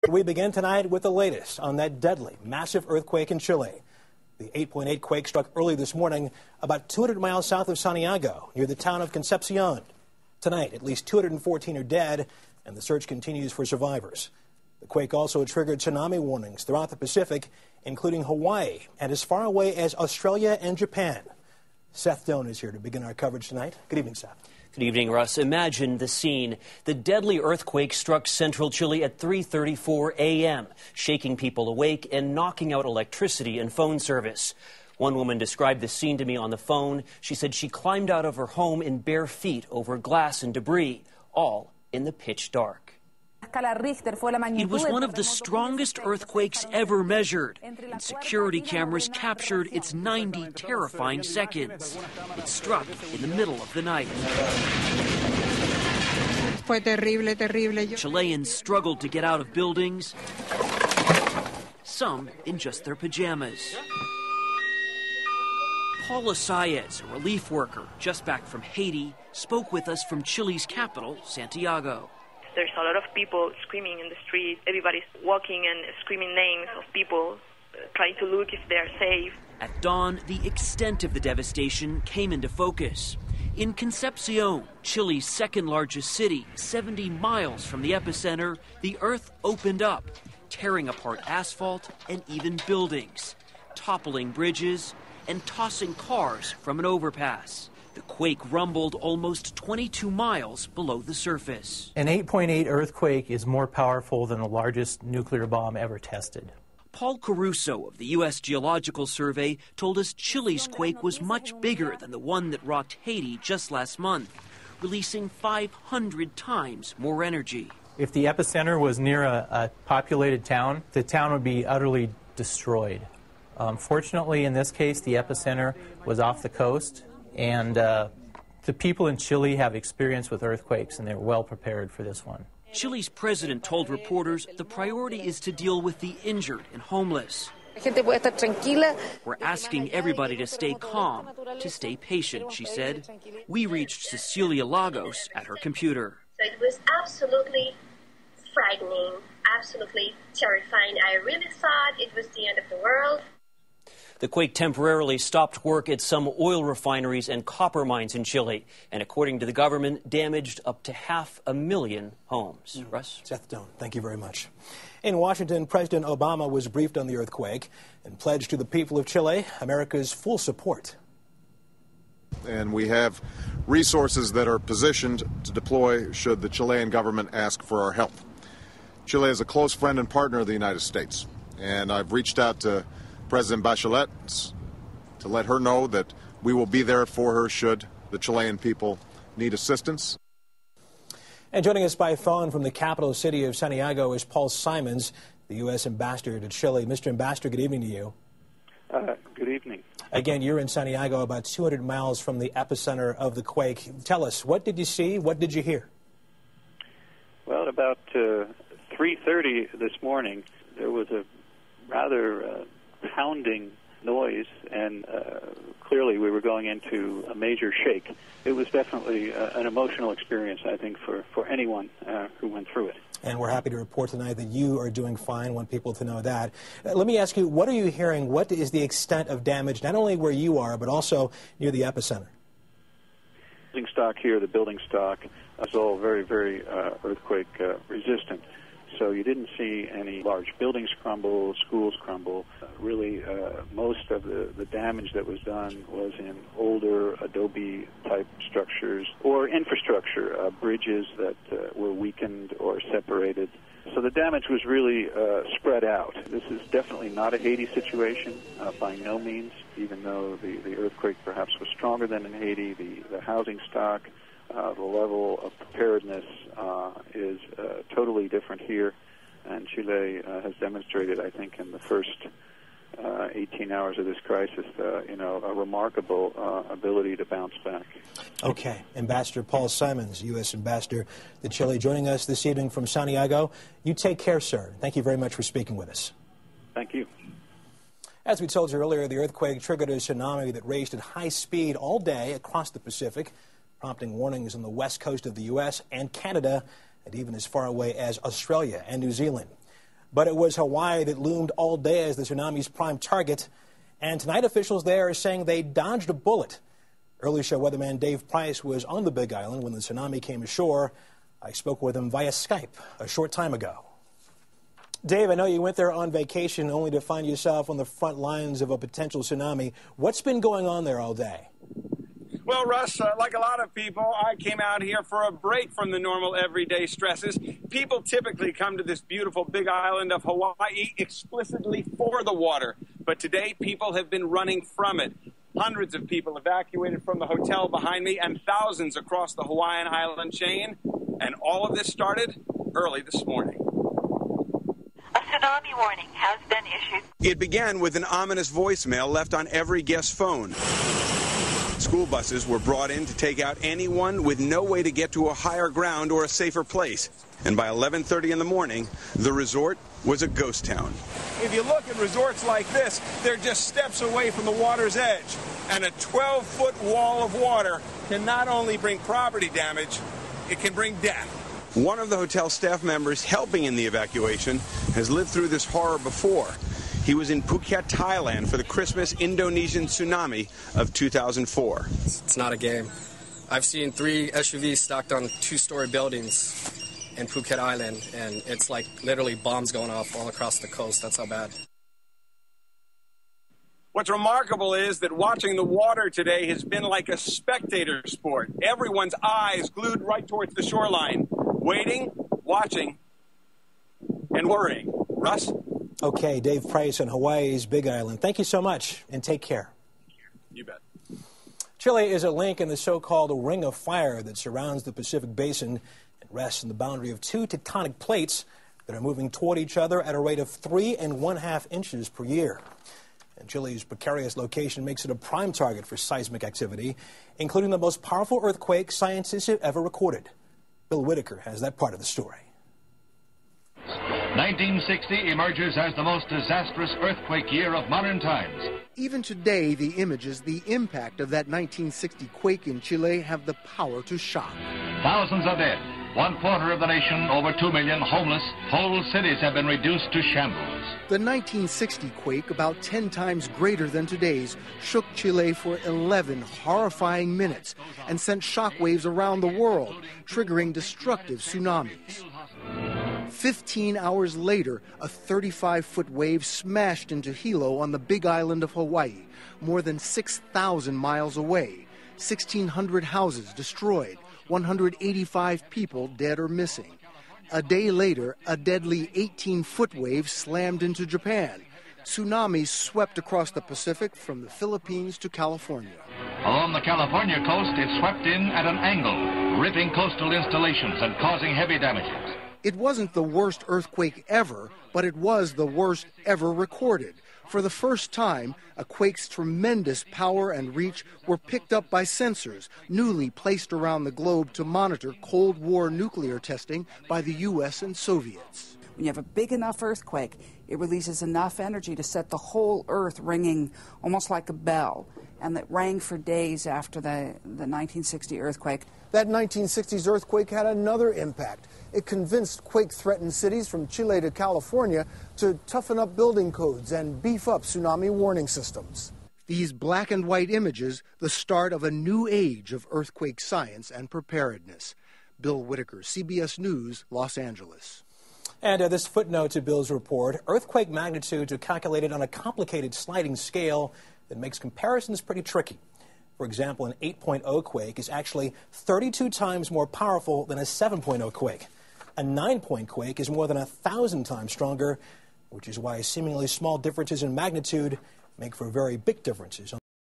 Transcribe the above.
We begin tonight with the latest on that deadly, massive earthquake in Chile. The 8.8 quake struck early this morning about 200 miles south of Santiago, near the town of Concepcion. Tonight, at least 214 are dead, and the search continues for survivors. The quake also triggered tsunami warnings throughout the Pacific, including Hawaii and as far away as Australia and Japan. Seth Doan is here to begin our coverage tonight. Good evening, Seth. Good evening, Russ. Imagine the scene. The deadly earthquake struck central Chile at 3:34 a.m., shaking people awake and knocking out electricity and phone service. One woman described the scene to me on the phone. She said she climbed out of her home in bare feet over glass and debris, all in the pitch dark. It was one of the strongest earthquakes ever measured, and security cameras captured its 90 terrifying seconds. It struck in the middle of the night. Fue terrible, terrible. Chileans struggled to get out of buildings, some in just their pajamas. Paula Saez, a relief worker just back from Haiti, spoke with us from Chile's capital, Santiago. There's a lot of people screaming in the street. Everybody's walking and screaming names of people, trying to look if they're safe. At dawn, the extent of the devastation came into focus. In Concepcion, Chile's second largest city, 70 miles from the epicenter, the earth opened up, tearing apart asphalt and even buildings, toppling bridges and tossing cars from an overpass. The quake rumbled almost 22 miles below the surface. An 8.8 earthquake is more powerful than the largest nuclear bomb ever tested. Paul Caruso of the U.S. Geological Survey told us Chile's quake was much bigger than the one that rocked Haiti just last month, releasing 500 times more energy. If the epicenter was near a populated town, the town would be utterly destroyed. Fortunately, in this case, the epicenter was off the coast. And the people in Chile have experience with earthquakes, and they're well prepared for this one. Chile's president told reporters the priority is to deal with the injured and homeless. We're asking everybody to stay calm, to stay patient, she said. We reached Cecilia Lagos at her computer. So it was absolutely frightening, absolutely terrifying. I really thought it was the end of the world. The quake temporarily stopped work at some oil refineries and copper mines in Chile, and according to the government, damaged up to 500,000 homes. Russ? Seth Doan, thank you very much. In Washington, President Obama was briefed on the earthquake and pledged to the people of Chile America's full support. And we have resources that are positioned to deploy should the Chilean government ask for our help. Chile is a close friend and partner of the United States, and I've reached out to President Bachelet to let her know that we will be there for her should the Chilean people need assistance. And joining us by phone from the capital city of Santiago is Paul Simons, the U.S. ambassador to Chile. Mr. Ambassador, good evening to you. Good evening. Again, you're in Santiago, about 200 miles from the epicenter of the quake. Tell us, what did you see? What did you hear? Well, at about 3:30 this morning, there was a rather pounding noise, and clearly we were going into a major shake. It was definitely an emotional experience, I think, for anyone who went through it. And we're happy to report tonight that you are doing fine. I want people to know that. Let me ask you, what are you hearing? What is the extent of damage, not only where you are, but also near the epicenter? The building stock here, the building stock, is all very, very earthquake resistant. So you didn't see any large buildings crumble, schools crumble. Really, most of the damage that was done was in older adobe-type structures or infrastructure, bridges that were weakened or separated. So the damage was really spread out. This is definitely not a Haiti situation, by no means, even though the earthquake perhaps was stronger than in Haiti. The housing stock, the level of preparedness is totally different here, and Chile has demonstrated, I think, in the first 18 hours of this crisis, a remarkable ability to bounce back. Okay. Ambassador Paul Simons, U.S. Ambassador to Chile, joining us this evening from Santiago. You take care, sir. Thank you very much for speaking with us. Thank you. As we told you earlier, the earthquake triggered a tsunami that raged at high speed all day across the Pacific, prompting warnings on the west coast of the U.S. and Canada, and even as far away as Australia and New Zealand. But it was Hawaii that loomed all day as the tsunami's prime target. And tonight officials there are saying they dodged a bullet. Early show weatherman Dave Price was on the Big Island when the tsunami came ashore. I spoke with him via Skype a short time ago. Dave, I know you went there on vacation only to find yourself on the front lines of a potential tsunami. What's been going on there all day? Well, Russ, like a lot of people, I came out here for a break from the normal everyday stresses. People typically come to this beautiful Big Island of Hawaii explicitly for the water. But today, people have been running from it. Hundreds of people evacuated from the hotel behind me and thousands across the Hawaiian island chain. And all of this started early this morning. A tsunami warning has been issued. It began with an ominous voicemail left on every guest's phone. School buses were brought in to take out anyone with no way to get to a higher ground or a safer place. And by 11:30 in the morning, the resort was a ghost town. If you look at resorts like this, they're just steps away from the water's edge. And a 12-foot wall of water can not only bring property damage, it can bring death. One of the hotel staff members helping in the evacuation has lived through this horror before. He was in Phuket, Thailand for the Christmas Indonesian tsunami of 2004. It's not a game. I've seen 3 SUVs stacked on 2-story buildings in Phuket Island, and it's like literally bombs going off all across the coast. That's how bad. What's remarkable is that watching the water today has been like a spectator sport. Everyone's eyes glued right towards the shoreline, waiting, watching, and worrying. Russ? Okay, Dave Price on Hawaii's Big Island. Thank you so much, and take care. You bet. Chile is a link in the so-called Ring of Fire that surrounds the Pacific Basin and rests in the boundary of 2 tectonic plates that are moving toward each other at a rate of 3½ inches per year. And Chile's precarious location makes it a prime target for seismic activity, including the most powerful earthquake scientists have ever recorded. Bill Whitaker has that part of the story. 1960 emerges as the most disastrous earthquake year of modern times. Even today, the images, the impact of that 1960 quake in Chile have the power to shock. Thousands are dead. 1/4 of the nation, over 2 million homeless. Whole cities have been reduced to shambles. The 1960 quake, about 10 times greater than today's, shook Chile for 11 horrifying minutes and sent shockwaves around the world, triggering destructive tsunamis. 15 hours later, a 35-foot wave smashed into Hilo on the Big Island of Hawaii, more than 6,000 miles away. 1,600 houses destroyed, 185 people dead or missing. A day later, a deadly 18-foot wave slammed into Japan. Tsunamis swept across the Pacific from the Philippines to California. Along the California coast, it swept in at an angle, ripping coastal installations and causing heavy damages. It wasn't the worst earthquake ever, but it was the worst ever recorded. For the first time, a quake's tremendous power and reach were picked up by sensors newly placed around the globe to monitor Cold War nuclear testing by the U.S. and Soviets. When you have a big enough earthquake, it releases enough energy to set the whole earth ringing almost like a bell, and that rang for days after the 1960 earthquake. That 1960s earthquake had another impact. It convinced quake-threatened cities from Chile to California to toughen up building codes and beef up tsunami warning systems. These black and white images, the start of a new age of earthquake science and preparedness. Bill Whitaker, CBS News, Los Angeles. And this footnote to Bill's report, earthquake magnitudes are calculated on a complicated sliding scale that makes comparisons pretty tricky. For example, an 8.0 quake is actually 32 times more powerful than a 7.0 quake. A 9-point quake is more than 1,000 times stronger, which is why seemingly small differences in magnitude make for very big differences.